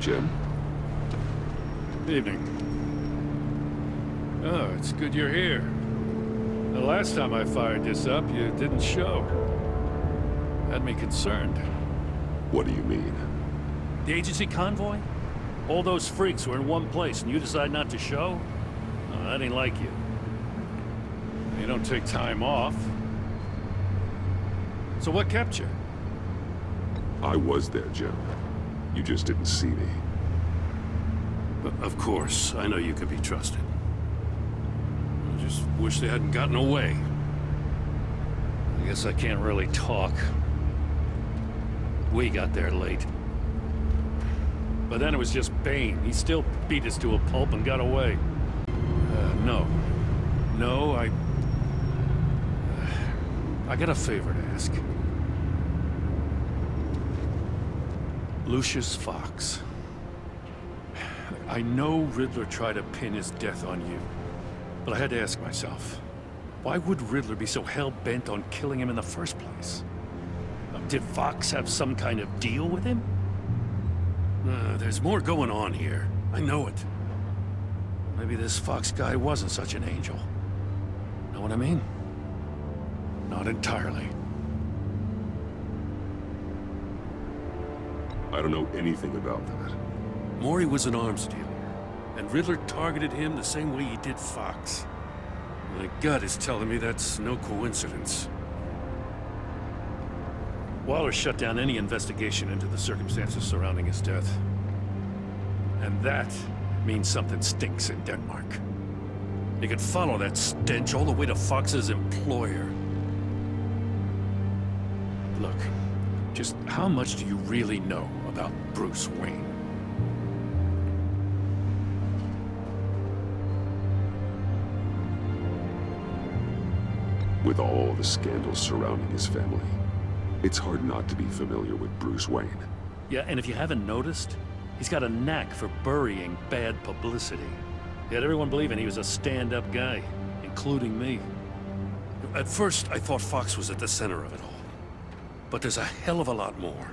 Jim? Evening. Oh, it's good you're here. The last time I fired this up, you didn't show. Had me concerned. What do you mean? The agency convoy? All those freaks were in one place and you decide not to show? Oh, that ain't like you. You don't take time off. So what kept you? I was there, Jim. You just didn't see me. Of course, I know you could be trusted. I just wish they hadn't gotten away. I guess I can't really talk. We got there late. But then it was just Bane. He still beat us to a pulp and got away. No. No, I got a favor to ask. Lucius Fox. I know Riddler tried to pin his death on you, but I had to ask myself, why would Riddler be so hell-bent on killing him in the first place? Did Fox have some kind of deal with him? There's more going on here. I know it. Maybe this Fox guy wasn't such an angel. Know what I mean? Not entirely. I don't know anything about that. Maury was an arms dealer, and Riddler targeted him the same way he did Fox. My gut is telling me that's no coincidence. Waller shut down any investigation into the circumstances surrounding his death. And that means something stinks in Denmark. You could follow that stench all the way to Fox's employer. Look, just how much do you really know about Bruce Wayne? With all the scandals surrounding his family, it's hard not to be familiar with Bruce Wayne. Yeah, and if you haven't noticed, he's got a knack for burying bad publicity. He had everyone believing he was a stand-up guy, including me. At first, I thought Fox was at the center of it all. But there's a hell of a lot more.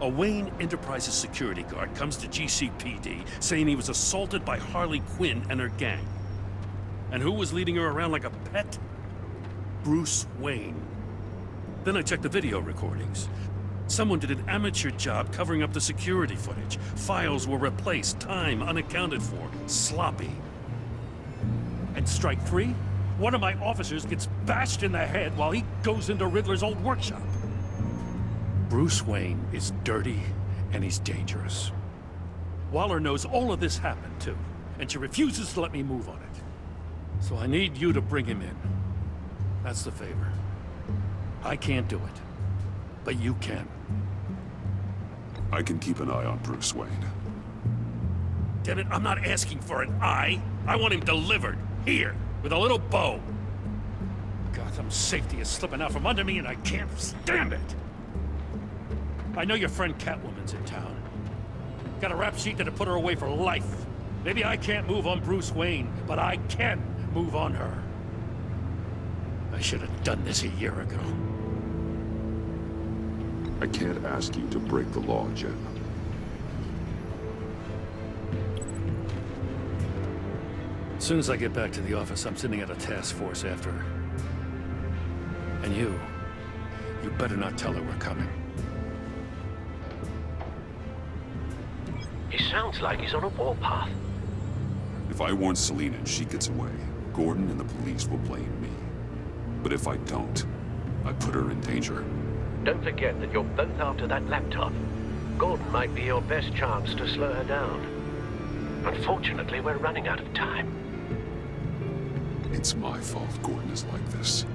A Wayne Enterprises security guard comes to GCPD saying he was assaulted by Harley Quinn and her gang. And who was leading her around like a pet? Bruce Wayne. Then I checked the video recordings. Someone did an amateur job covering up the security footage. Files were replaced, time unaccounted for, sloppy. And strike three? One of my officers gets bashed in the head while he goes into Riddler's old workshop. Bruce Wayne is dirty and he's dangerous. Waller knows all of this happened too, and she refuses to let me move on it. So I need you to bring him in. That's the favor. I can't do it, but you can. I can keep an eye on Bruce Wayne. Damn it, I'm not asking for an eye. I want him delivered, here, with a little bow. Gotham's safety is slipping out from under me and I can't stand it. I know your friend Catwoman's in town. Got a rap sheet that'd put her away for life. Maybe I can't move on Bruce Wayne, but I can move on her. I should have done this a year ago. I can't ask you to break the law, Jim. As soon as I get back to the office, I'm sending out a task force after her. And you better not tell her we're coming. He sounds like he's on a warpath. If I warn Selina and she gets away, Gordon and the police will blame me. But if I don't, I put her in danger. Don't forget that you're both after that laptop. Gordon might be your best chance to slow her down. Unfortunately, we're running out of time. It's my fault Gordon is like this.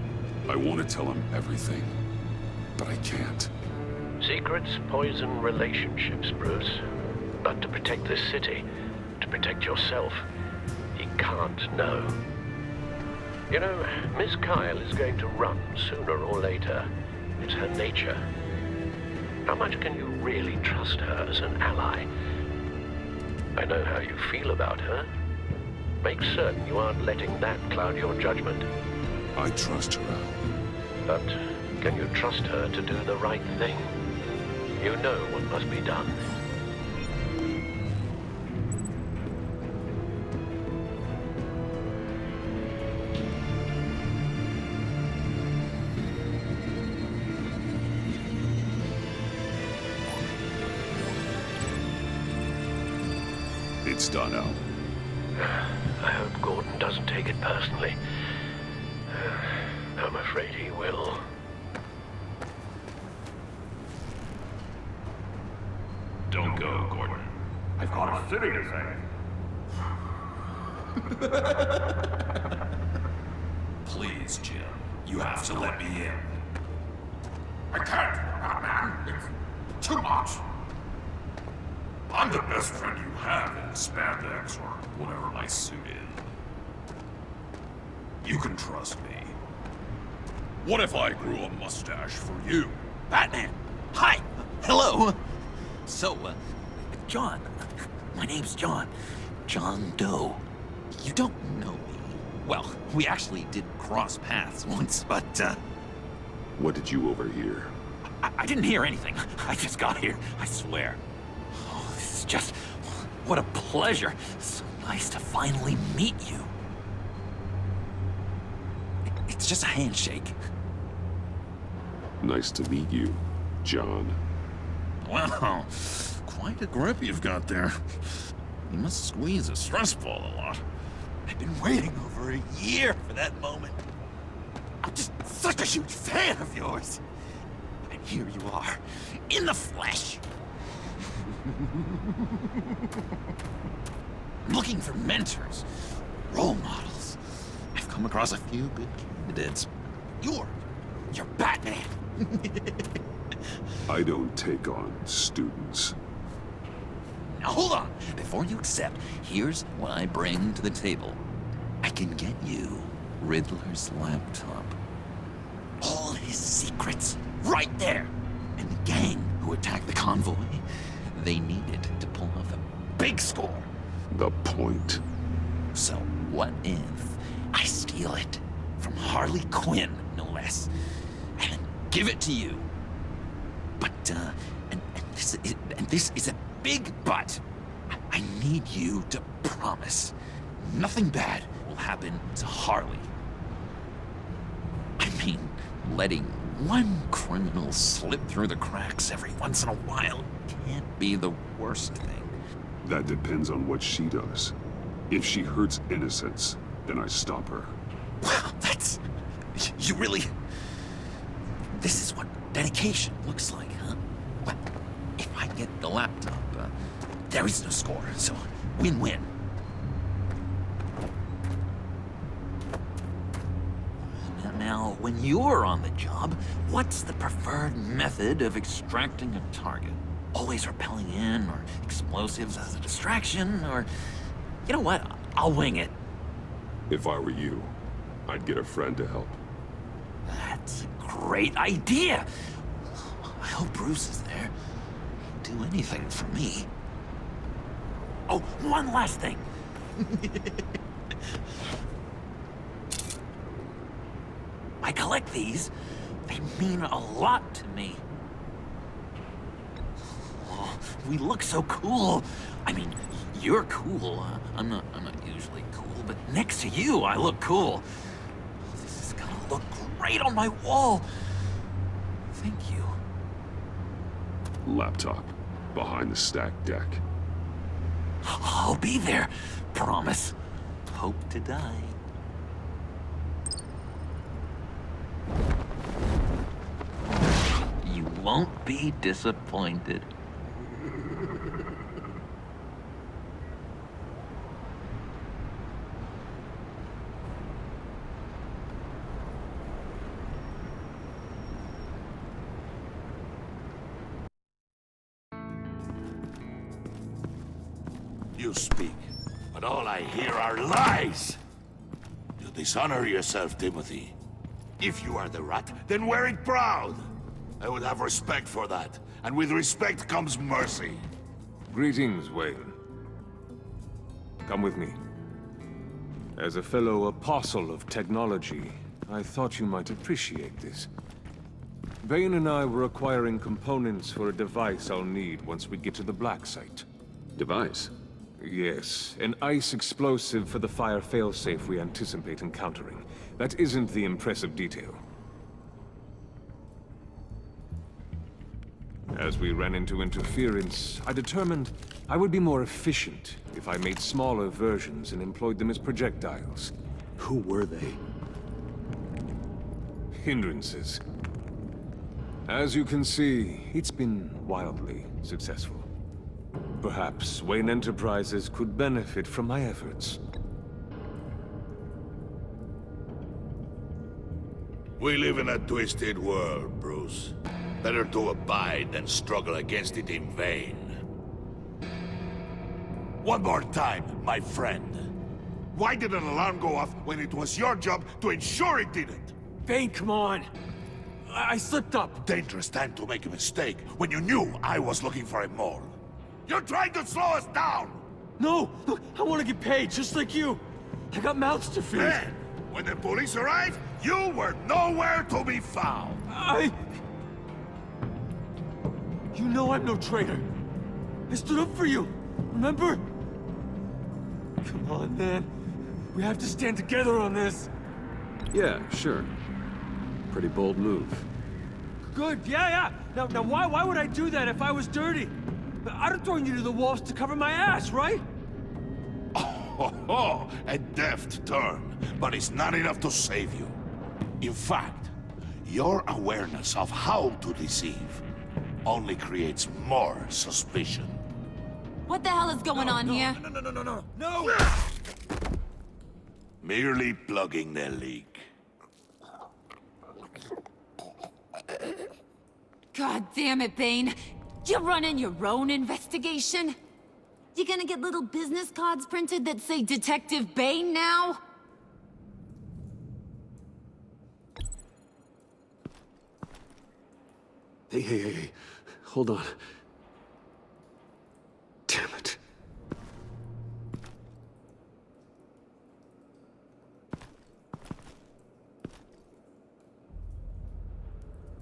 I want to tell him everything, but I can't. Secrets poison relationships, Bruce. But to protect this city, to protect yourself, he can't know. You know, Miss Kyle is going to run sooner or later. It's her nature. How much can you really trust her as an ally? I know how you feel about her. Make certain you aren't letting that cloud your judgment. I trust her, Al. But can you trust her to do the right thing? You know what must be done. It's done, Al. I hope Gordon doesn't take it personally. I'm afraid he will. Don't go, Gordon. I've got a city to save. Please, Jim. You have to let me in. I can't, man. It's too much. I'm the best friend you have in spandex or whatever my suit is. You can trust me. What if I grew a mustache for you? Batman! Hi! Hello! So, John. My name's John. John Doe. You don't know me. Well, we actually did cross paths once, but, What did you overhear? I didn't hear anything. I just got here, I swear. Oh, this is just... what a pleasure. So nice to finally meet you. It's just a handshake. Nice to meet you, John. Wow, quite a grip you've got there. You must squeeze a stress ball a lot. I've been waiting over a year for that moment. I'm just such a huge fan of yours. And here you are, in the flesh. I'm looking for mentors, role models. I've come across a few good candidates. You're Batman. I don't take on students. Now hold on. Before you accept, here's what I bring to the table. I can get you Riddler's laptop. All his secrets, right there. And the gang who attacked the convoy, they needed to pull off a big score. The point. So what if I steal it from Harley Quinn, no less, and give it to you? But, and this is a big but. I need you to promise nothing bad will happen to Harley. I mean, letting one criminal slip through the cracks every once in a while can't be the worst thing. That depends on what she does. If she hurts innocents, then I stop her. Wow, that's... you really... This is what dedication looks like, huh? Well, if I get the laptop, there is no score, so win-win. Now, when you're on the job, what's the preferred method of extracting a target? Always rappelling in, or explosives as a distraction, or... You know what? I'll wing it. If I were you, I'd get a friend to help. That's a great idea. I hope Bruce is there. He'd do anything for me. Oh, one last thing. I collect these. They mean a lot to me. Oh, we look so cool. I mean, you're cool. I'm not usually cool, but next to you, I look cool. This is gonna look great on my wall. Thank you. Laptop. Behind the stacked deck. I'll be there. Promise. Hope to die. You won't be disappointed. You speak, but all I hear are lies! You dishonor yourself, Timothy. If you are the rat, then wear it proud! I would have respect for that, and with respect comes mercy. Greetings, Wayne. Come with me. As a fellow apostle of technology, I thought you might appreciate this. Bane and I were acquiring components for a device I'll need once we get to the Black Site. Device? Yes, an ice explosive for the fire failsafe we anticipate encountering. That isn't the impressive detail. As we ran into interference, I determined I would be more efficient if I made smaller versions and employed them as projectiles. Who were they? Hindrances. As you can see, it's been wildly successful. Perhaps Wayne Enterprises could benefit from my efforts. We live in a twisted world, Bruce. Better to abide than struggle against it in vain. One more time, my friend. Why did an alarm go off when it was your job to ensure it didn't? Bane, come on! I slipped up! Dangerous time to make a mistake when you knew I was looking for a mole. You're trying to slow us down! No! Look, I want to get paid, just like you! I got mouths to feed! Then, when the police arrived, you were nowhere to be found! You know I'm no traitor! I stood up for you, remember? Come on, man. We have to stand together on this! Yeah, sure. Pretty bold move. Good, yeah. Now why would I do that if I was dirty? I'd have thrown you to the wolves to cover my ass, right? Oh, a deft turn, but it's not enough to save you. In fact, your awareness of how to deceive only creates more suspicion. What the hell is going on here? No! Merely plugging the leak. God damn it, Bane. You're running your own investigation? You gonna get little business cards printed that say Detective Bane now? Hey. Hold on. Damn it.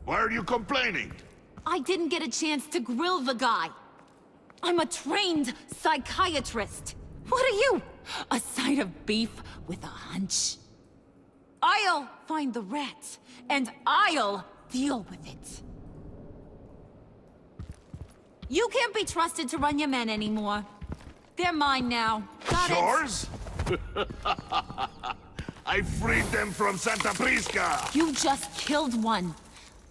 Why are you complaining? I didn't get a chance to grill the guy. I'm a trained psychiatrist. What are you? A side of beef with a hunch? I'll find the rat, and I'll deal with it. You can't be trusted to run your men anymore. They're mine now. Got it? Yours? I freed them from Santa Prisca! You just killed one.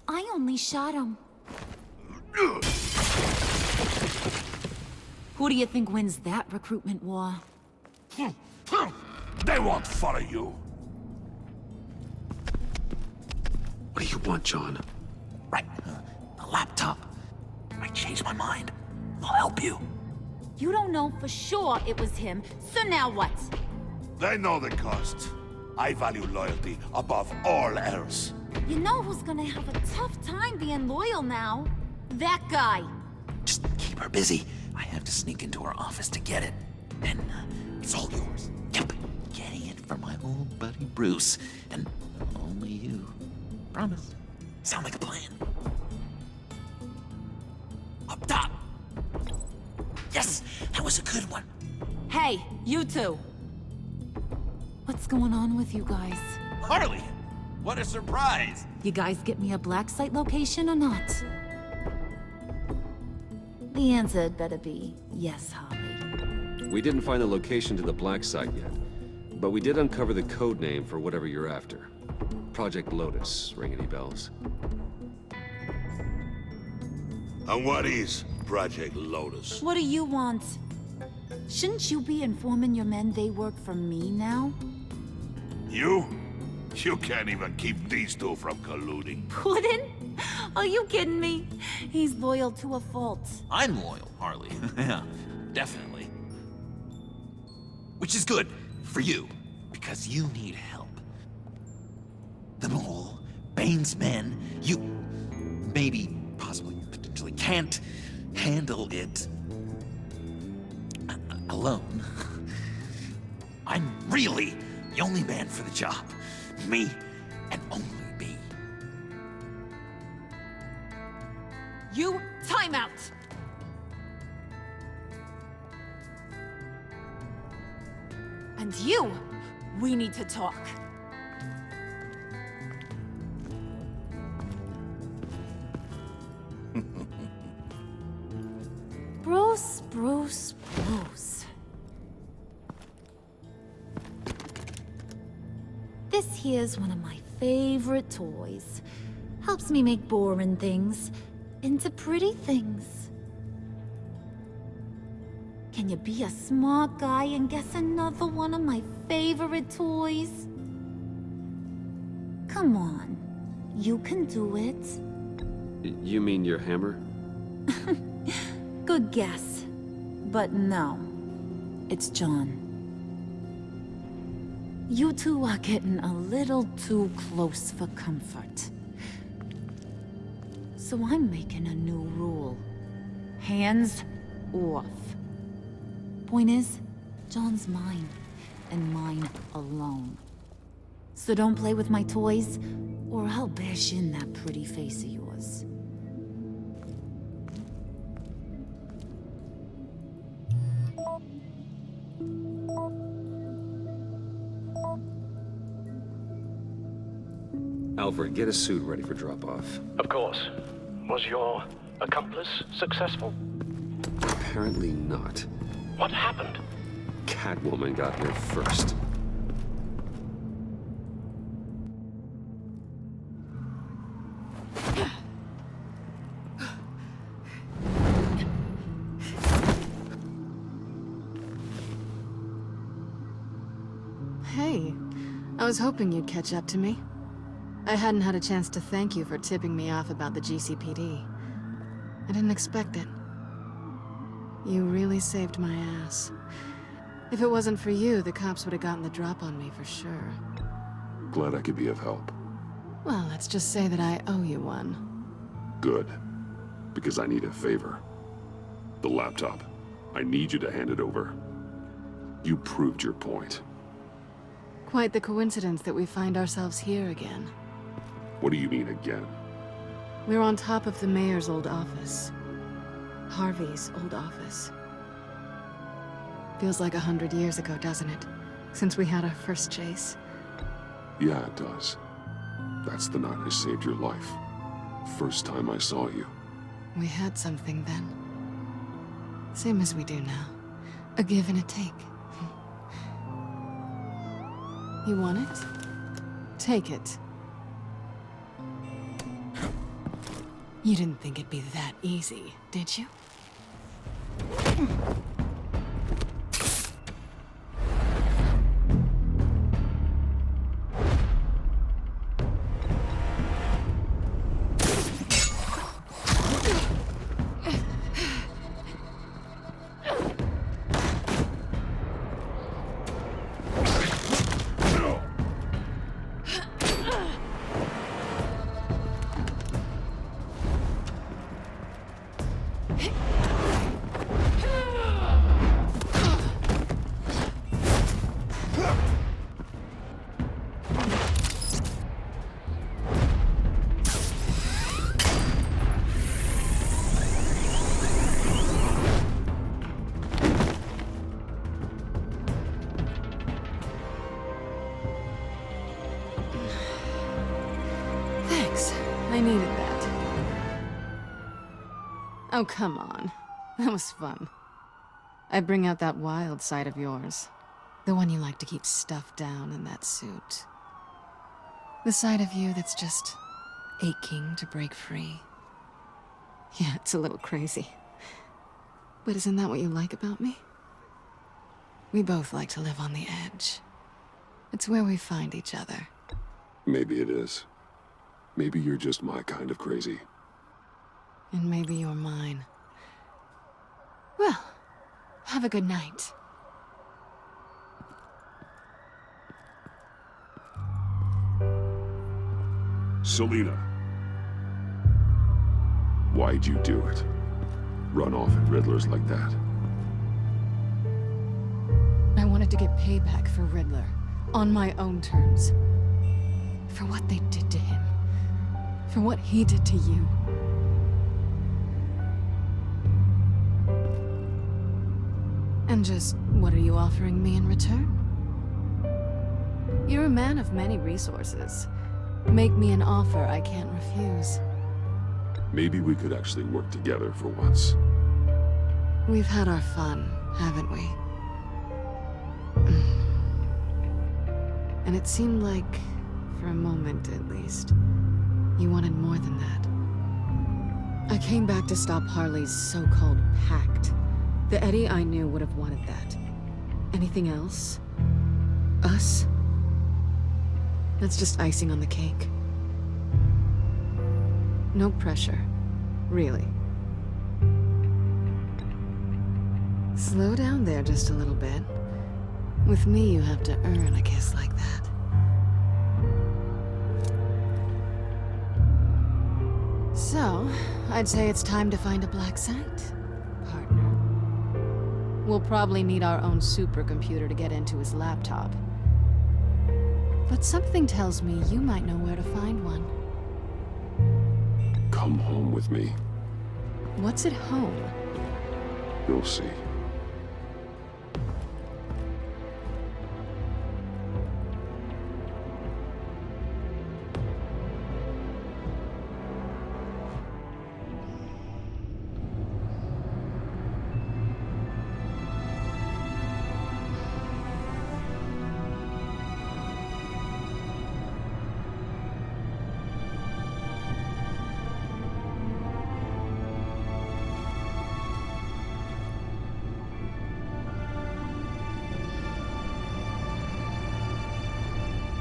I only shot him. Who do you think wins that recruitment war? They won't follow you. What do you want, John? Right, the laptop. I changed my mind. I'll help you. You don't know for sure it was him, so now what? They know the cost. I value loyalty above all else. You know who's gonna have a tough time being loyal now? That guy. Just keep her busy. I have to sneak into her office to get it. Then it's all yours. Yep, getting it from my old buddy Bruce. And only you. Promise. Sound like a plan. Up top. Yes, that was a good one. Hey, you two. What's going on with you guys? Harley, what a surprise. You guys get me a black site location or not? The answer had better be yes, Harley. We didn't find the location to the black site yet, but we did uncover the code name for whatever you're after. Project Lotus, ring any bells? And what is Project Lotus? What do you want? Shouldn't you be informing your men they work for me now? You? You can't even keep these two from colluding. Puddin'? Are you kidding me? He's loyal to a fault. I'm loyal, Harley. Yeah, definitely. Which is good for you, because you need help. The mole, Bane's men, you maybe, possibly, potentially can't handle it alone. I'm really the only man for the job. Me, and only me. You, time out! And you, we need to talk. Bruce, Bruce, Bruce. This here's one of my favorite toys. Helps me make boring things into pretty things. Can you be a smart guy and guess another one of my favorite toys? Come on, you can do it. You mean your hammer? Good guess. But no, it's John. You two are getting a little too close for comfort. So I'm making a new rule. Hands off. Point is, John's mine, and mine alone. So don't play with my toys, or I'll bash in that pretty face of yours. Alfred, get a suit ready for drop-off. Of course. Was your accomplice successful? Apparently not. What happened? Catwoman got here first. Hey, I was hoping you'd catch up to me. I hadn't had a chance to thank you for tipping me off about the GCPD. I didn't expect it. You really saved my ass. If it wasn't for you, the cops would have gotten the drop on me for sure. Glad I could be of help. Well, let's just say that I owe you one. Good. Because I need a favor. The laptop. I need you to hand it over. You proved your point. Quite the coincidence that we find ourselves here again. What do you mean again? We're on top of the mayor's old office. Harvey's old office. Feels like 100 years ago, doesn't it? Since we had our first chase. Yeah, it does. That's the night I saved your life. First time I saw you. We had something then. Same as we do now. A give and a take. You want it? Take it. You didn't think it'd be that easy, did you? I needed that. Oh, come on. That was fun. I bring out that wild side of yours. The one you like to keep stuffed down in that suit. The side of you that's just aching to break free. Yeah, it's a little crazy. But isn't that what you like about me? We both like to live on the edge. It's where we find each other. Maybe it is. Maybe you're just my kind of crazy. And maybe you're mine. Well, have a good night. Selina. Why'd you do it? Run off at Riddlers like that? I wanted to get payback for Riddler. On my own terms. For what they did to him. For what he did to you. And just, what are you offering me in return? You're a man of many resources. Make me an offer I can't refuse. Maybe we could actually work together for once. We've had our fun, haven't we? And it seemed like, for a moment at least, you wanted more than that. I came back to stop Harley's so-called pact. The Eddie I knew would have wanted that. Anything else? Us? That's just icing on the cake. No pressure. Really. Slow down there just a little bit. With me, you have to earn a kiss like that. So, I'd say it's time to find a black site, partner. We'll probably need our own supercomputer to get into his laptop. But something tells me you might know where to find one. Come home with me. What's at home? You'll see.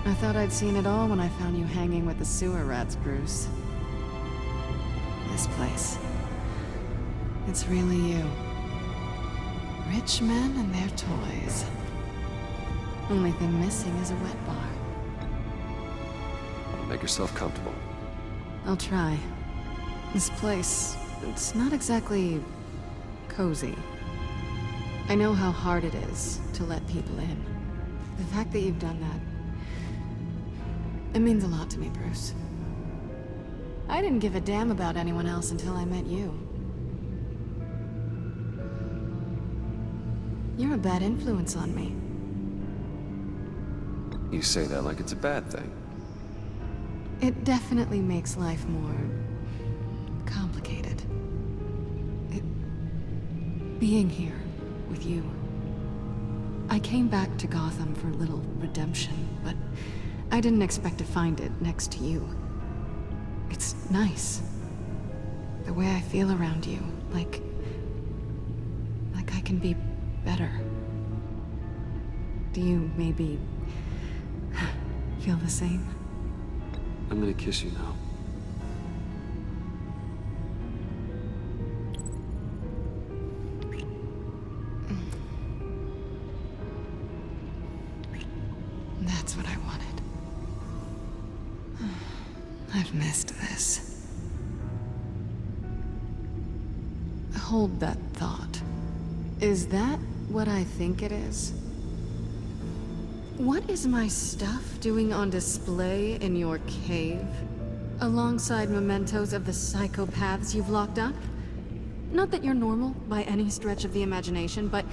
I thought I'd seen it all when I found you hanging with the sewer rats, Bruce. This place. It's really you. Rich men and their toys. Only thing missing is a wet bar. Make yourself comfortable. I'll try. This place, it's not exactly cozy. I know how hard it is to let people in. The fact that you've done that, it means a lot to me, Bruce. I didn't give a damn about anyone else until I met you. You're a bad influence on me. You say that like it's a bad thing. It definitely makes life more complicated. Being here with you. I came back to Gotham for a little redemption, but I didn't expect to find it next to you. It's nice. The way I feel around you, like I can be better. Do you maybe feel the same? I'm gonna kiss you now. That's what I wanted. I've missed this. Hold that thought. Is that what I think it is? What is my stuff doing on display in your cave? Alongside mementos of the psychopaths you've locked up? Not that you're normal by any stretch of the imagination, but...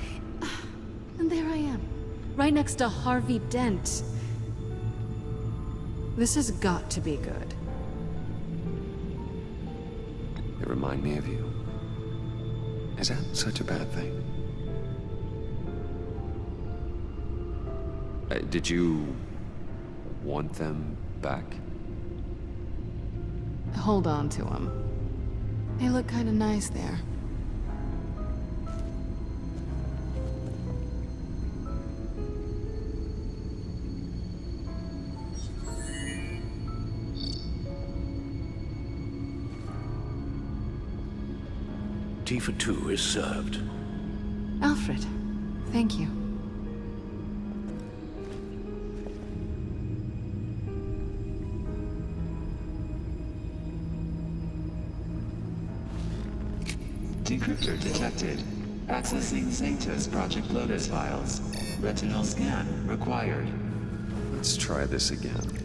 and there I am, right next to Harvey Dent. This has got to be good. They remind me of you. Is that such a bad thing? Did you want them back? Hold on to them. They look kind of nice there. Tea for two is served. Alfred, thank you. Decryptor detected. Accessing Zetas Project Lotus files. Retinal scan required. Let's try this again.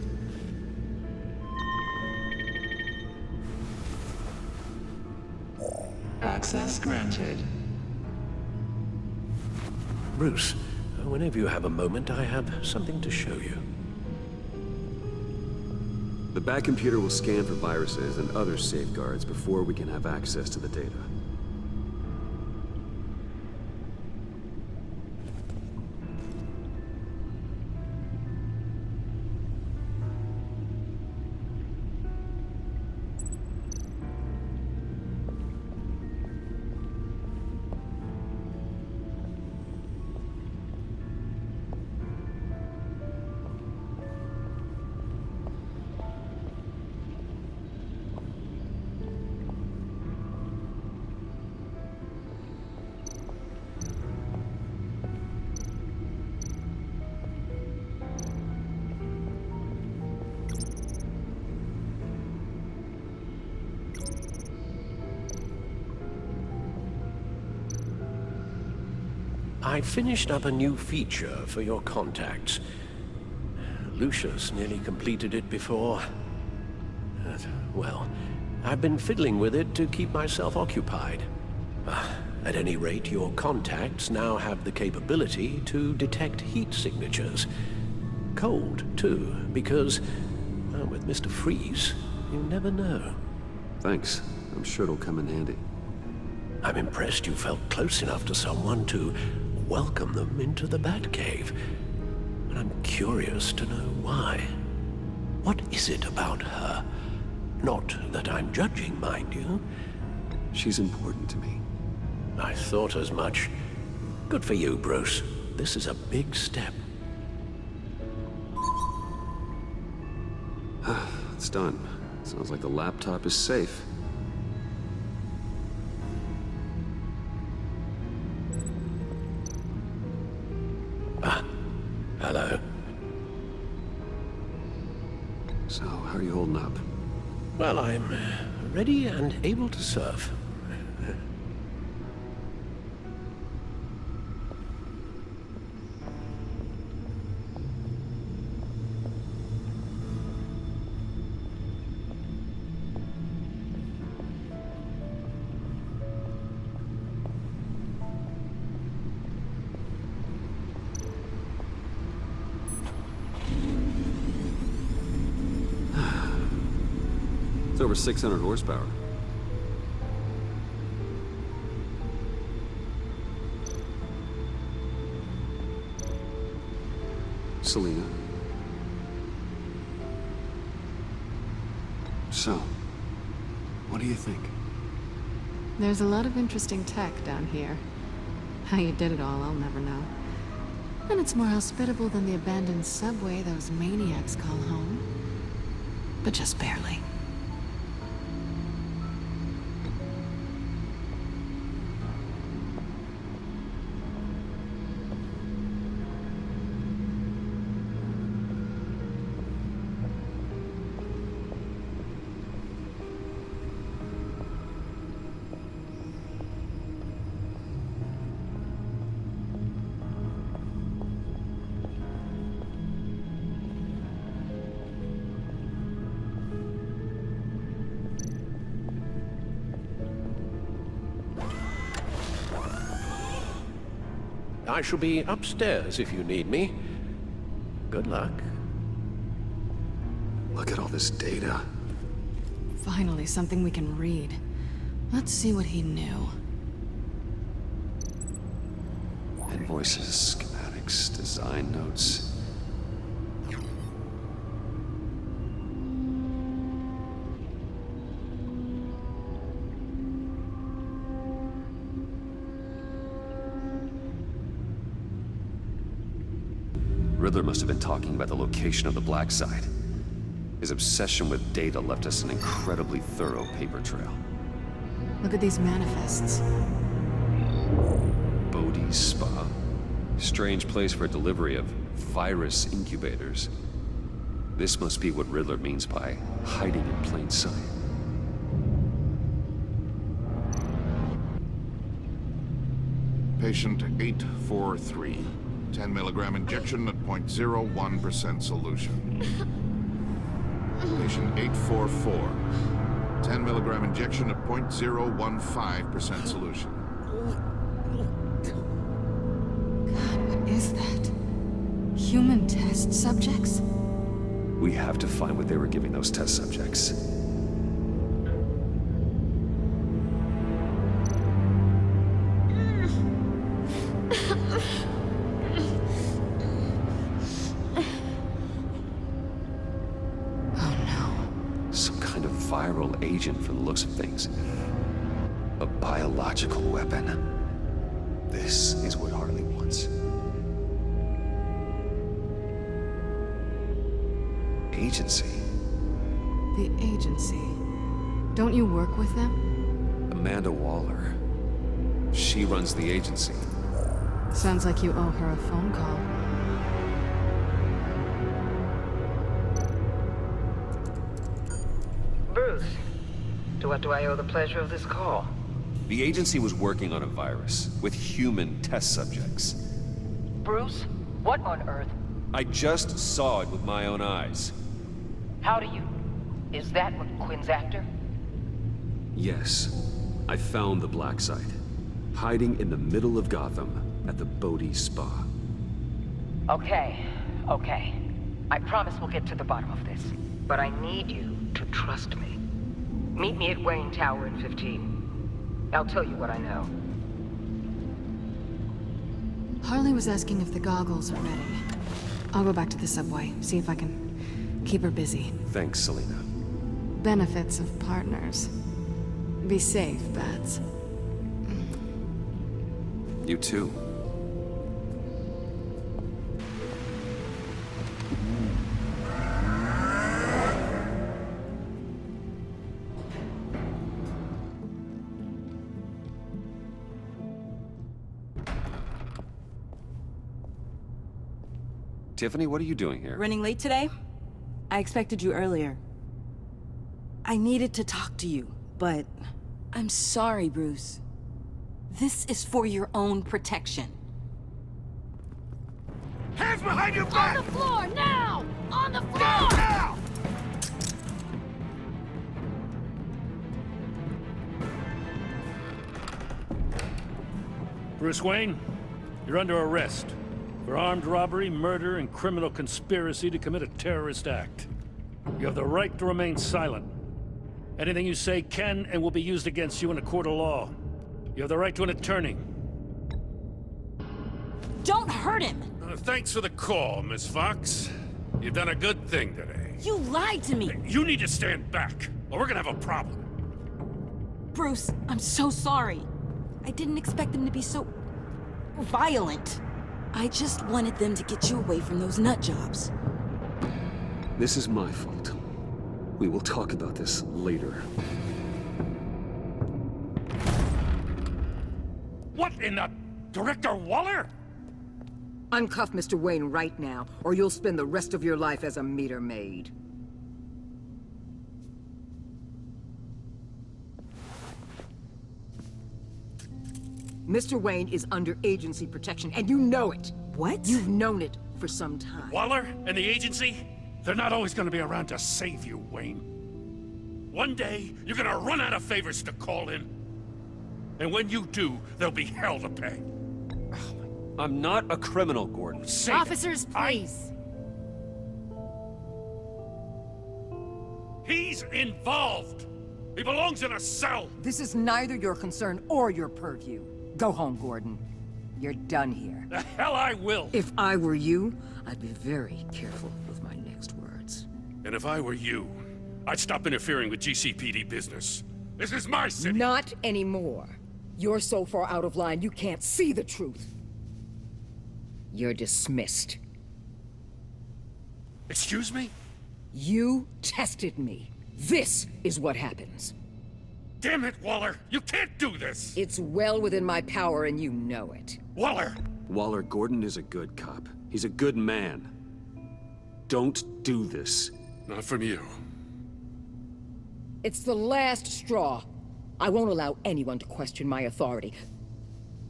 Access granted. Bruce, whenever you have a moment, I have something to show you. The back computer will scan for viruses and other safeguards before we can have access to the data. I finished up a new feature for your contacts. Lucius nearly completed it before. Well, I've been fiddling with it to keep myself occupied. At any rate, your contacts now have the capability to detect heat signatures. Cold, too, because, well, with Mr. Freeze, you never know. Thanks. I'm sure it'll come in handy. I'm impressed you felt close enough to someone to welcome them into the Batcave. And I'm curious to know why. What is it about her? Not that I'm judging, mind you. She's important to me. I thought as much. Good for you, Bruce. This is a big step. It's done. Sounds like the laptop is safe. Hello. So, how are you holding up? Well, I'm ready and able to serve. It's over 600 horsepower. Selina. So, what do you think? There's a lot of interesting tech down here. How you did it all, I'll never know. And it's more hospitable than the abandoned subway those maniacs call home. But just barely. I shall be upstairs if you need me. Good luck. Look at all this data. Finally, something we can read. Let's see what he knew. Invoices, schematics, design notes. Riddler must have been talking about the location of the black site. His obsession with data left us an incredibly thorough paper trail. Look at these manifests. Bodhi's Spa. Strange place for delivery of virus incubators. This must be what Riddler means by hiding in plain sight. Patient 843. 10 milligram injection at 0.01% solution. Patient 844. 10 milligram injection at 0.015% solution. God, what is that? Human test subjects? We have to find what they were giving those test subjects. Agent from the looks of things. A biological weapon. This is what Harley wants. Agency. The agency. Don't you work with them? Amanda Waller. She runs the agency. Sounds like you owe her a phone call. Bruce. To what do I owe the pleasure of this call? The agency was working on a virus with human test subjects. Bruce, what on earth? I just saw it with my own eyes. How do you... Is that what Quinn's after? Yes. I found the black site. Hiding in the middle of Gotham at the Bodhi Spa. Okay. I promise we'll get to the bottom of this. But I need you to trust me. Meet me at Wayne Tower in 15. I'll tell you what I know. Harley was asking if the goggles are ready. I'll go back to the subway, see if I can keep her busy. Thanks, Selina. Benefits of partners. Be safe, Bats. You too. Tiffany, what are you doing here? Running late today? I expected you earlier. I needed to talk to you, but I'm sorry, Bruce. This is for your own protection. Hands behind your back! On the floor, now! On the floor! Now! Bruce Wayne, you're under arrest for armed robbery, murder, and criminal conspiracy to commit a terrorist act. You have the right to remain silent. Anything you say can and will be used against you in a court of law. You have the right to an attorney. Don't hurt him! Thanks for the call, Miss Fox. You've done a good thing today. You lied to me! You need to stand back, or we're gonna have a problem. Bruce, I'm so sorry. I didn't expect them to be so... violent. I just wanted them to get you away from those nut jobs. This is my fault. We will talk about this later. What in the... Director Waller? Uncuff Mr. Wayne right now, or you'll spend the rest of your life as a meter maid. Mr. Wayne is under agency protection, and you know it. What? You've known it for some time. Waller and the agency? They're not always gonna be around to save you, Wayne. One day, you're gonna run out of favors to call in. And when you do, there'll be hell to pay. I'm not a criminal, Gordon. Officers, please. He's involved! He belongs in a cell! This is neither your concern or your purview. Go home, Gordon. You're done here. The hell I will! If I were you, I'd be very careful with my next words. And if I were you, I'd stop interfering with GCPD business. This is my city! Not anymore. You're so far out of line, you can't see the truth. You're dismissed. Excuse me? You tested me. This is what happens. Damn it, Waller! You can't do this! It's well within my power and you know it. Waller! Waller, Gordon is a good cop. He's a good man. Don't do this. Not from you. It's the last straw. I won't allow anyone to question my authority.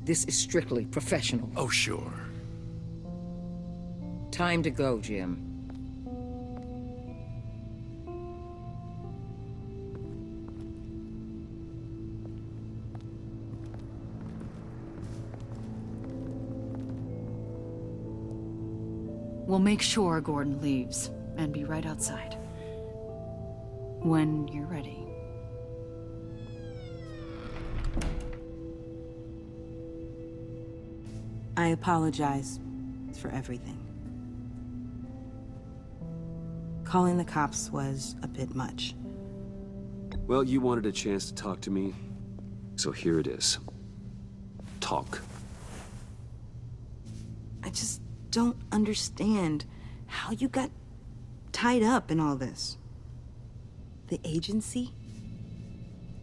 This is strictly professional. Oh, sure. Time to go, Jim. We'll make sure Gordon leaves, and be right outside. When you're ready. I apologize for everything. Calling the cops was a bit much. Well, you wanted a chance to talk to me, so here it is. Talk. I just don't understand how you got tied up in all this. The agency?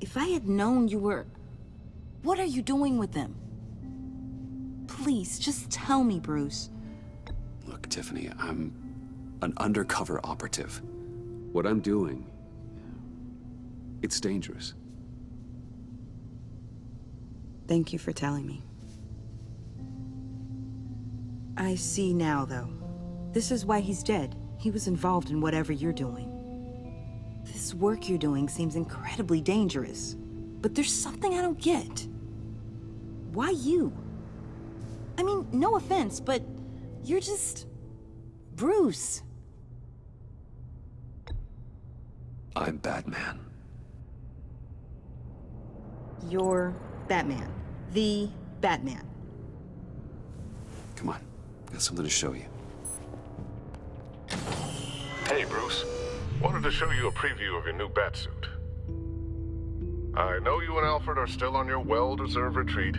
If I had known you were... What are you doing with them? Please, just tell me, Bruce. Look, Tiffany, I'm an undercover operative. What I'm doing, it's dangerous. Thank you for telling me. I see now, though. This is why he's dead. He was involved in whatever you're doing. This work you're doing seems incredibly dangerous. But there's something I don't get. Why you? I mean, no offense, but you're just... Bruce. I'm Batman. You're Batman. The Batman. Come on, got something to show you. Hey, Bruce. Wanted to show you a preview of your new Batsuit. I know you and Alfred are still on your well-deserved retreat,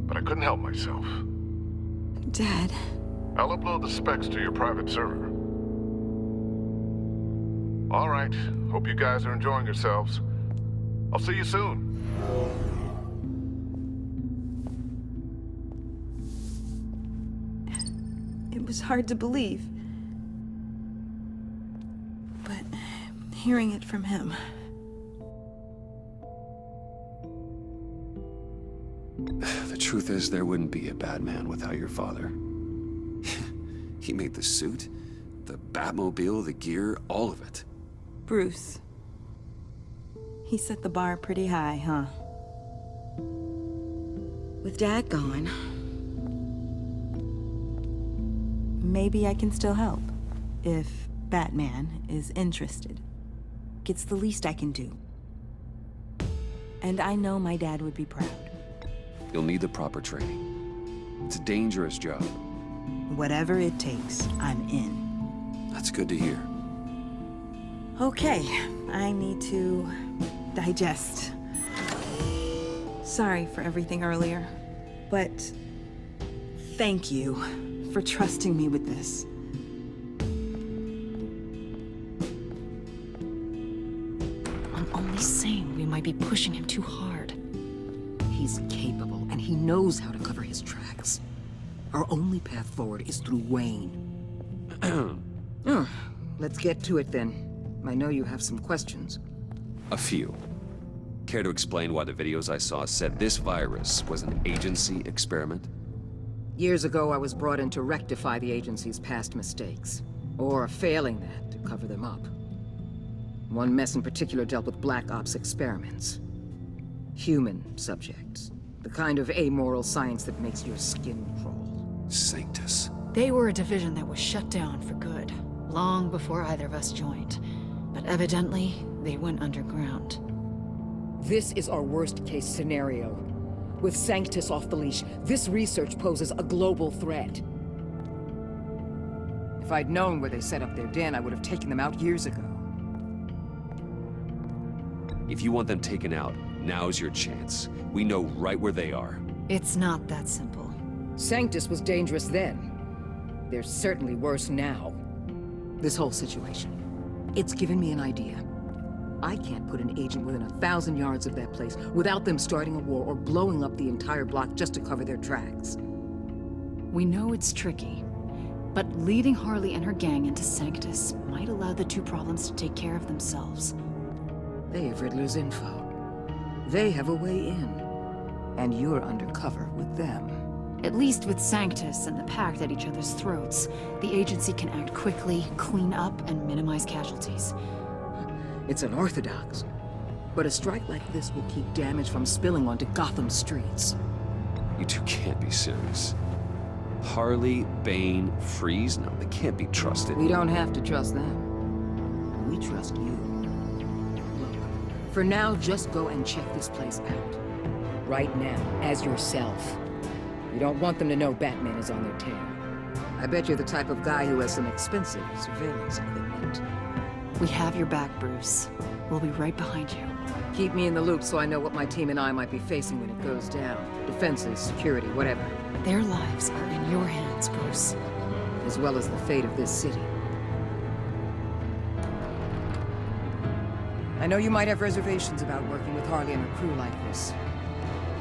but I couldn't help myself. Dad. I'll upload the specs to your private server. All right. Hope you guys are enjoying yourselves. I'll see you soon. It was hard to believe. But hearing it from him... The truth is, there wouldn't be a Batman without your father. He made the suit, the Batmobile, the gear, all of it. Bruce. He set the bar pretty high, huh? With Dad gone... maybe I can still help. If Batman is interested. It's the least I can do. And I know my dad would be proud. You'll need the proper training. It's a dangerous job. Whatever it takes, I'm in. That's good to hear. Okay, I need to digest. Sorry for everything earlier, but thank you for trusting me with this. I'm only saying we might be pushing him too hard. He's capable, and he knows how to cover his tracks. Our only path forward is through Wayne. Let's get to it then. I know you have some questions. A few. Care to explain why the videos I saw said this virus was an agency experiment? Years ago, I was brought in to rectify the agency's past mistakes. Or failing that, to cover them up. One mess in particular dealt with Black Ops experiments. Human subjects. The kind of amoral science that makes your skin crawl. Sanctus. They were a division that was shut down for good, long before either of us joined. But evidently, they went underground. This is our worst-case scenario. With Sanctus off the leash, this research poses a global threat. If I'd known where they set up their den, I would have taken them out years ago. If you want them taken out, now's your chance. We know right where they are. It's not that simple. Sanctus was dangerous then. They're certainly worse now. This whole situation, it's given me an idea. I can't put an agent within 1,000 yards of that place without them starting a war or blowing up the entire block just to cover their tracks. We know it's tricky, but leading Harley and her gang into Sanctus might allow the two problems to take care of themselves. They have Riddler's info. They have a way in. And you're undercover with them. At least with Sanctus and the Pact at each other's throats, the agency can act quickly, clean up, and minimize casualties. It's unorthodox. But a strike like this will keep damage from spilling onto Gotham streets. You two can't be serious. Harley, Bane, Freeze? No, they can't be trusted. We don't have to trust them. We trust you. Look, for now, just go and check this place out. Right now, as yourself. You don't want them to know Batman is on their tail. I bet you're the type of guy who has some expensive surveillance equipment. We have your back, Bruce. We'll be right behind you. Keep me in the loop so I know what my team and I might be facing when it goes down. Defenses, security, whatever. Their lives are in your hands, Bruce. As well as the fate of this city. I know you might have reservations about working with Harley and her crew like this.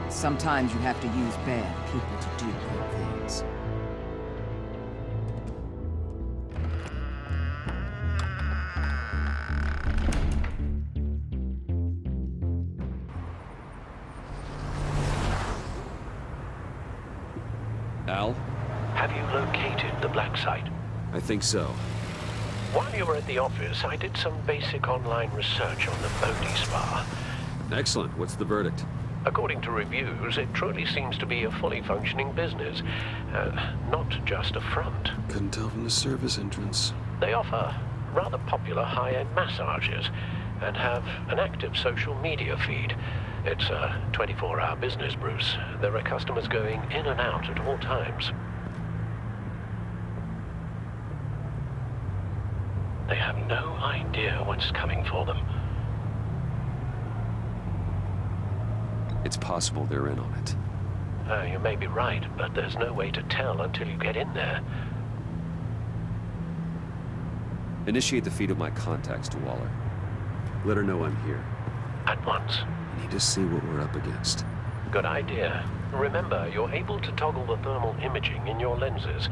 Sometimes you have to use bad people to do good things. Al? Have you located the black site? I think so. While you were at the office, I did some basic online research on the Bodhi Spa. Excellent. What's the verdict? According to reviews, it truly seems to be a fully functioning business. Not just a front. Couldn't tell from the service entrance. They offer rather popular high-end massages and have an active social media feed. It's a 24-hour business, Bruce. There are customers going in and out at all times. They have no idea what's coming for them. It's possible they're in on it. You may be right, but there's no way to tell until you get in there. Initiate the feed of my contacts to Waller. Let her know I'm here. At once. I need to see what we're up against. Good idea. Remember, you're able to toggle the thermal imaging in your lenses.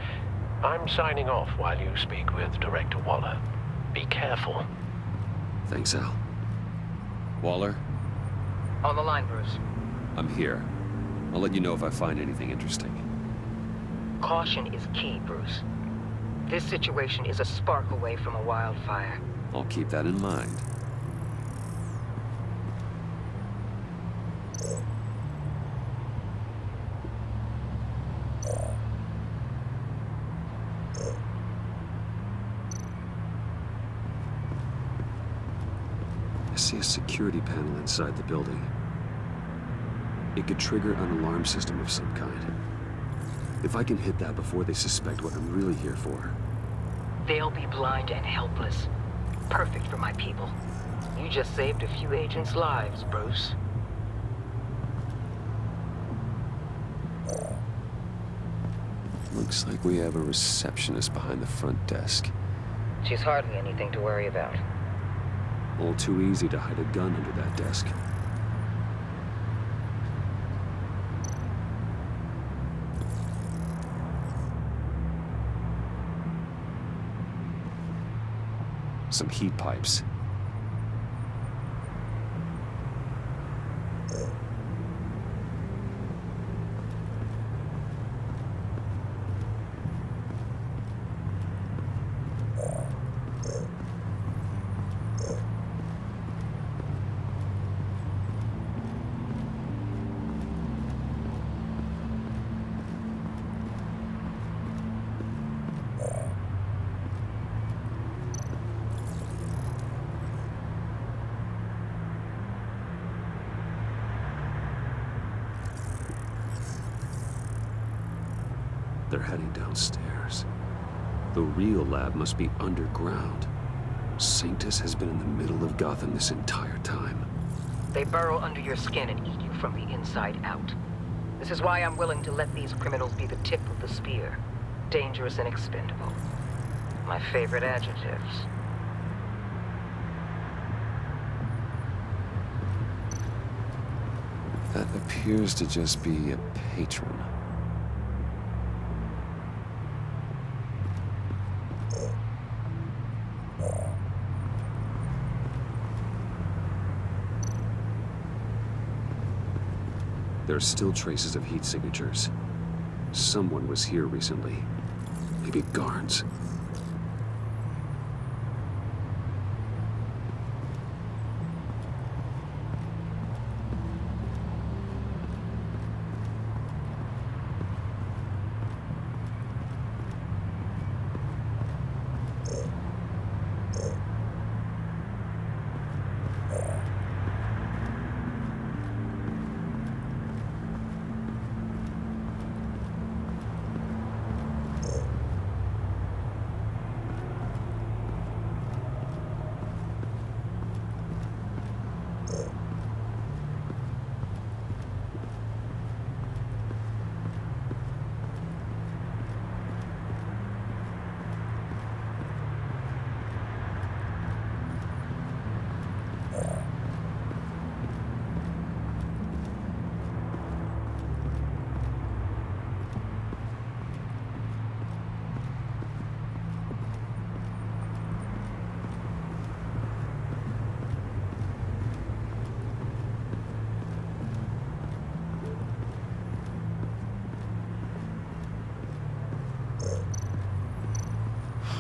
I'm signing off while you speak with Director Waller. Be careful. Thanks, Al. Waller? On the line, Bruce. I'm here. I'll let you know if I find anything interesting. Caution is key, Bruce. This situation is a spark away from a wildfire. I'll keep that in mind. I see a security panel inside the building. It could trigger an alarm system of some kind. If I can hit that before they suspect what I'm really here for. They'll be blind and helpless. Perfect for my people. You just saved a few agents' lives, Bruce. Looks like we have a receptionist behind the front desk. She's hardly anything to worry about. All too easy to hide a gun under that desk. Some heat pipes. They're heading downstairs. The real lab must be underground. Sanctus has been in the middle of Gotham this entire time. They burrow under your skin and eat you from the inside out. This is why I'm willing to let these criminals be the tip of the spear. Dangerous and expendable. My favorite adjectives. That appears to just be a patron. There are still traces of heat signatures. Someone was here recently. Maybe guards.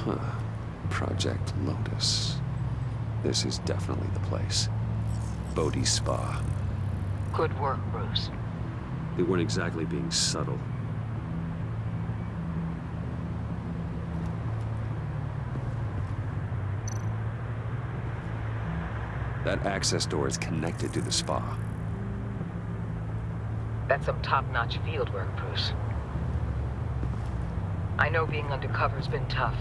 Huh. Project Lotus. This is definitely the place. Bodhi's Spa. Good work, Bruce. They weren't exactly being subtle. That access door is connected to the spa. That's some top-notch field work, Bruce. I know being undercover's been tough,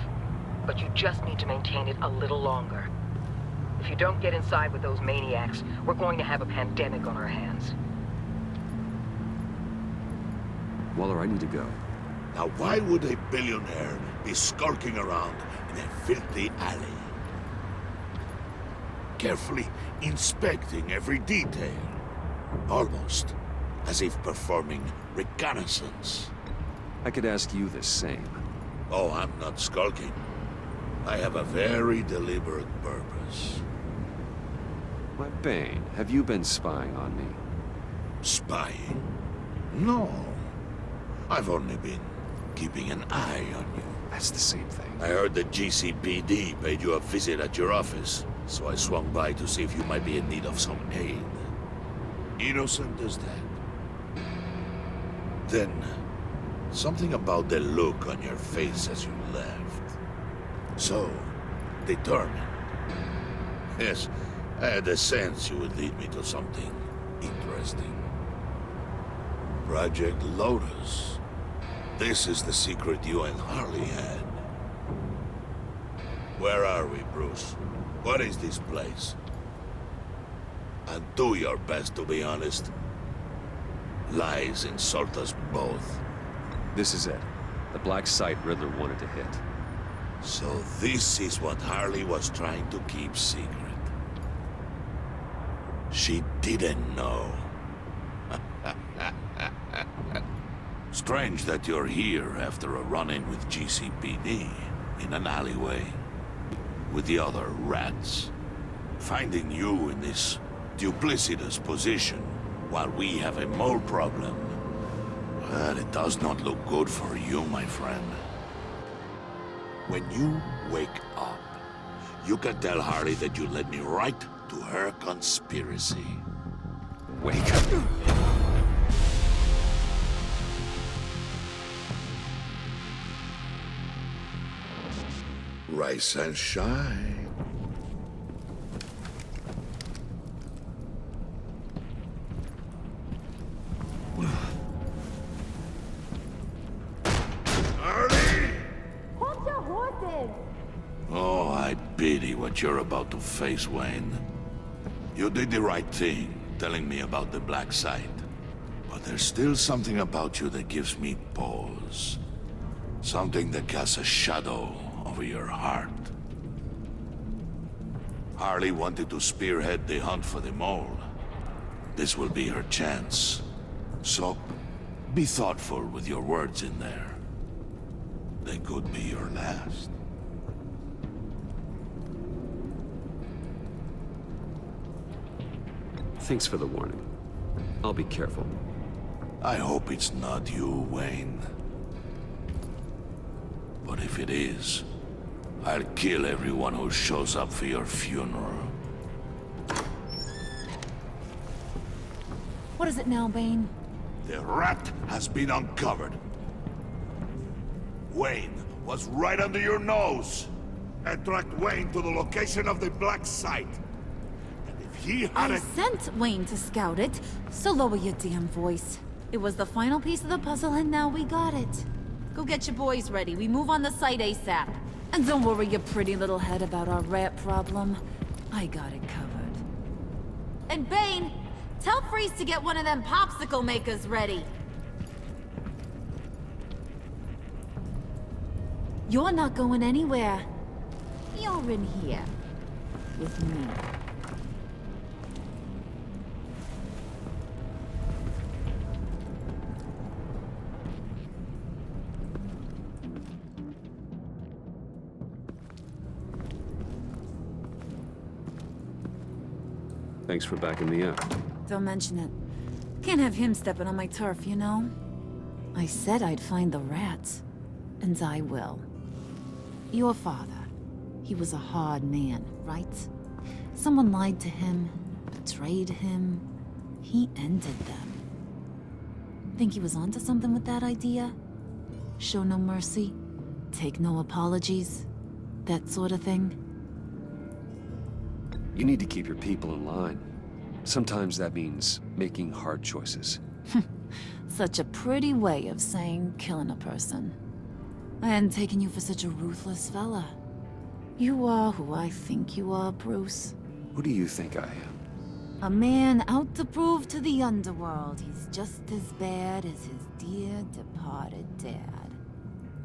but you just need to maintain it a little longer. If you don't get inside with those maniacs, we're going to have a pandemic on our hands. Waller, I need to go. Now why would a billionaire be skulking around in a filthy alley? Carefully inspecting every detail. Almost as if performing reconnaissance. I could ask you the same. Oh, I'm not skulking. I have a very deliberate purpose. Why, Bane, have you been spying on me? Spying? No. I've only been keeping an eye on you. That's the same thing. I heard the GCPD paid you a visit at your office, so I swung by to see if you might be in need of some aid. Innocent as that. Then, something about the look on your face as you left. So, determined. Yes, I had a sense you would lead me to something interesting. Project Lotus. This is the secret you and Harley had. Where are we, Bruce? What is this place? And do your best to be honest. Lies insult us both. This is it. The black site Riddler wanted to hit. So this is what Harley was trying to keep secret. She didn't know. Strange that you're here after a run-in with GCPD in an alleyway with the other rats. Finding you in this duplicitous position while we have a mole problem. Well, it does not look good for you, my friend. When you wake up, you can tell Harley that you led me right to her conspiracy. Wake up. Rise and shine. Hold your horses! Oh, I pity what you're about to face, Wayne. You did the right thing, telling me about the black site. But there's still something about you that gives me pause. Something that casts a shadow over your heart. Harley wanted to spearhead the hunt for the mole. This will be her chance. So, be thoughtful with your words in there. They could be your last. Thanks for the warning. I'll be careful. I hope it's not you, Wayne. But if it is, I'll kill everyone who shows up for your funeral. What is it now, Bane? The rat has been uncovered. Wayne was right under your nose. And tracked Wayne to the location of the black site. And if he had I sent Wayne to scout it, so lower your damn voice. It was the final piece of the puzzle, and now we got it. Go get your boys ready. We move on the site ASAP. And don't worry your pretty little head about our rat problem. I got it covered. And Bane, tell Freeze to get one of them popsicle makers ready. You're not going anywhere. You're in here. With me. Thanks for backing me up. Don't mention it. Can't have him stepping on my turf, you know? I said I'd find the rats. And I will. Your father, he was a hard man, right? Someone lied to him, betrayed him. He ended them. Think he was onto something with that idea? Show no mercy, take no apologies, that sort of thing? You need to keep your people in line. Sometimes that means making hard choices. Such a pretty way of saying killing a person. I hadn't taken you for such a ruthless fella. You are who I think you are, Bruce. Who do you think I am? A man out to prove to the underworld he's just as bad as his dear departed dad.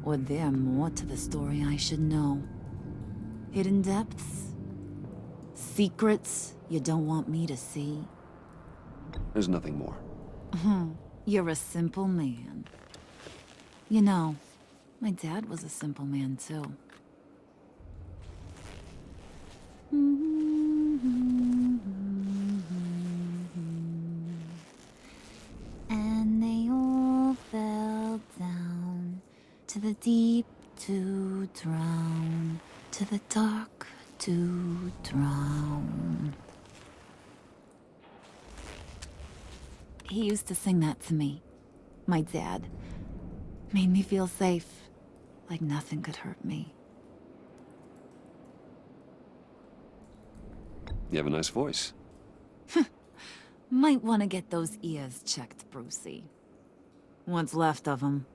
Or there more to the story I should know. Hidden depths? Secrets you don't want me to see? There's nothing more. You're a simple man. You know, my dad was a simple man too. And they all fell down to the deep to drown, to the dark to drown. He used to sing that to me. My dad. Made me feel safe, like nothing could hurt me. You have a nice voice. Might want to get those ears checked, Brucey. What's left of them.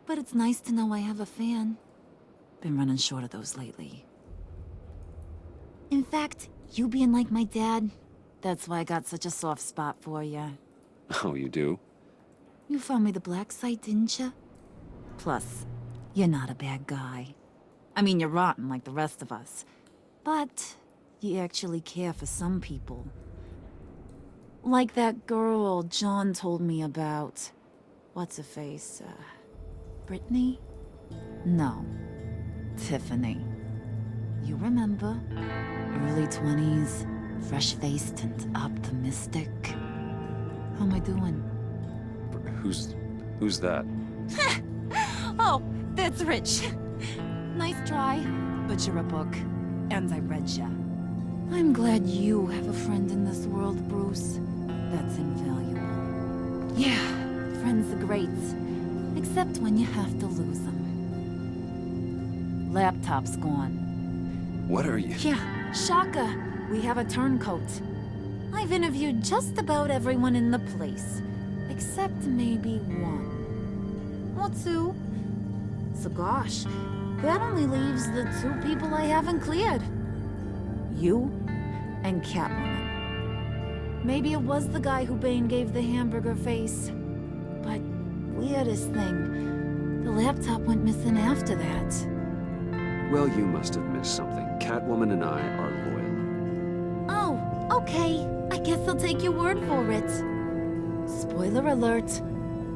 But it's nice to know I have a fan. Been running short of those lately. In fact, you being like my dad, that's why I got such a soft spot for you. Oh, you do? You found me the black site, didn't you? Plus, you're not a bad guy. I mean, you're rotten like the rest of us. But you actually care for some people. Like that girl John told me about. What's her face? Brittany? No. Tiffany. You remember? Early 20s, fresh-faced and optimistic. How am I doing? Who's that? Oh, that's Rich. Nice try, but you're a book, and I read ya. I'm glad you have a friend in this world, Bruce. That's invaluable. Yeah, friends are great, except when you have to lose them. Laptop's gone. What are you? Yeah, Shaka. We have a turncoat. I've interviewed just about everyone in the place, except maybe one. Or two. So gosh, that only leaves the two people I haven't cleared. You and Catwoman. Maybe it was the guy who Bane gave the hamburger face. But weirdest thing, the laptop went missing after that. Well, you must have missed something. Catwoman and I are loyal. Oh, okay. I guess I'll take your word for it. Spoiler alert,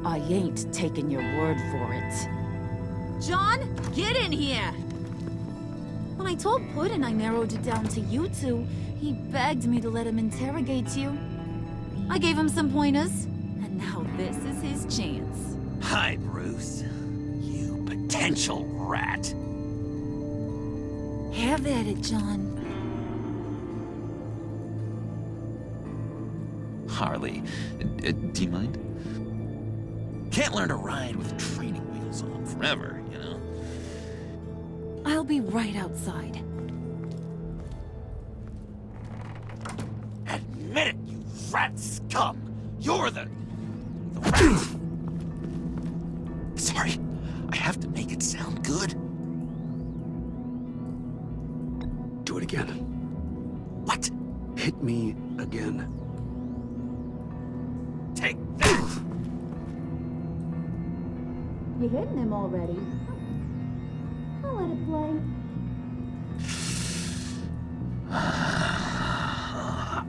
I ain't taking your word for it. John, get in here! When I told Puddin' I narrowed it down to you two, he begged me to let him interrogate you. I gave him some pointers, and now this is his chance. Hi, Bruce. You potential rat. Have at it, John. Harley, do you mind? Can't learn to ride with training wheels on forever, you know? I'll be right outside. Admit it, you rat scum! You're the rat! Sorry, I have to make it sound good. Do it again. What? Hit me again. Take that! You hitting him already? I'll let it play. I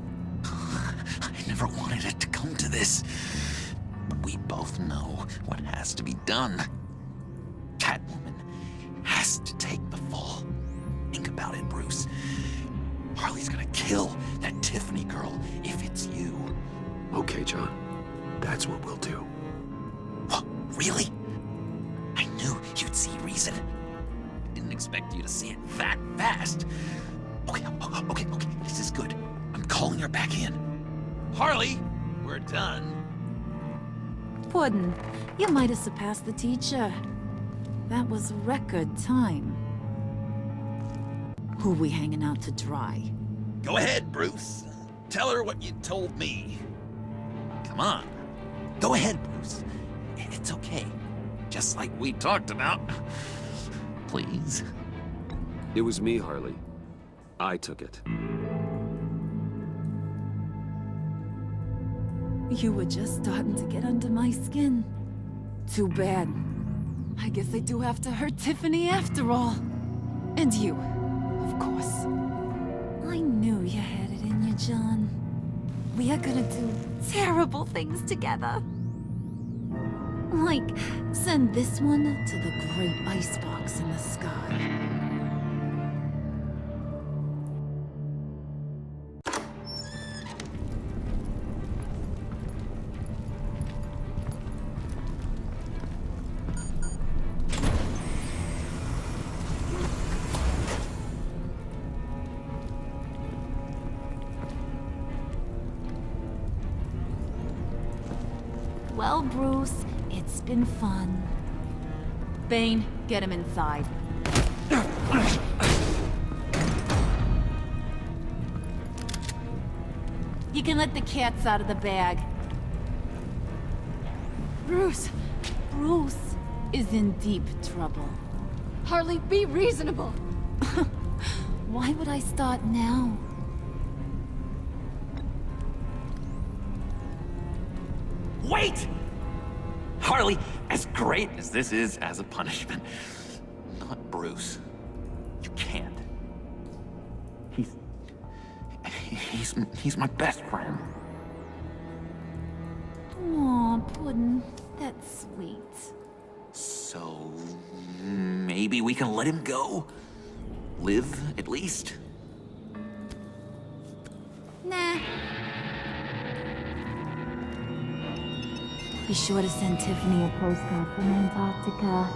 never wanted it to come to this. But we both know what has to be done. Catwoman has to take the fall. Think about it, Bruce. Harley's gonna kill that Tiffany girl if it's you. Okay, John. That's what we'll do. What? Really? reason. Didn't expect you to see it that fast. Okay, this is good. I'm calling her back in. Harley, we're done. Puddin', you might have surpassed the teacher. That was record time. Who we hanging out to dry? Go ahead, Bruce. Tell her what you told me. Come on. Go ahead, Bruce. It's okay. Just like we talked about. Please. It was me, Harley. I took it. You were just starting to get under my skin. Too bad. I guess I do have to hurt Tiffany after all. And you, of course. I knew you had it in you, John. We are gonna do terrible things together. Like, send this one to the great icebox in the sky. Well, Bruce, it's been fun. Bane, get him inside. You can let the cats out of the bag. Bruce is in deep trouble. Harley, be reasonable. Why would I start now? Wait! Harley, as great as this is as a punishment, not Bruce. You can't. He's my best friend. Aw, Puddin', that's sweet. So maybe we can let him go? Live, at least? Nah. Be sure to send Tiffany a postcard from Antarctica.